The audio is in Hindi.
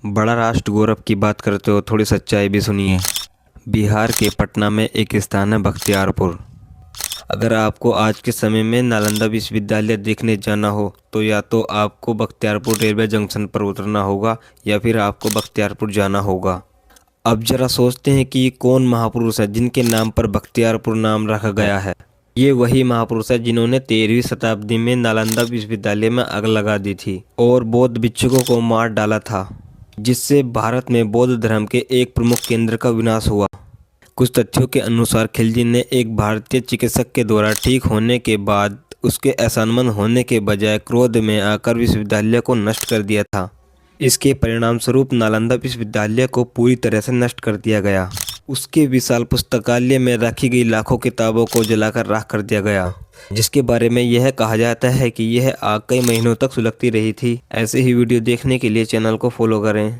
बड़ा राष्ट्र गौरव की बात करते हो, थोड़ी सच्चाई भी सुनिए। बिहार के पटना में एक स्थान है बख्तियारपुर। अगर आपको आज के समय में नालंदा विश्वविद्यालय देखने जाना हो तो या तो आपको बख्तियारपुर रेलवे जंक्शन पर उतरना होगा या फिर आपको बख्तियारपुर जाना होगा। अब जरा सोचते हैं कि कौन महापुरुष है जिनके नाम पर बख्तियारपुर नाम रखा गया है। ये वही महापुरुष है जिन्होंने 13वीं शताब्दी में नालंदा विश्वविद्यालय में आग लगा दी थी और बौद्ध भिक्षुकों को मार डाला था, जिससे भारत में बौद्ध धर्म के एक प्रमुख केंद्र का विनाश हुआ। कुछ तथ्यों के अनुसार खिलजी ने एक भारतीय चिकित्सक के द्वारा ठीक होने के बाद उसके असन्मान होने के बजाय क्रोध में आकर विश्वविद्यालय को नष्ट कर दिया था। इसके परिणाम स्वरूप नालंदा विश्वविद्यालय को पूरी तरह से नष्ट कर दिया गया। उसके विशाल पुस्तकालय में रखी गई लाखों किताबों को जलाकर राख कर दिया गया, जिसके बारे में यह कहा जाता है कि यह आग कई महीनों तक सुलगती रही थी। ऐसे ही वीडियो देखने के लिए चैनल को फॉलो करें।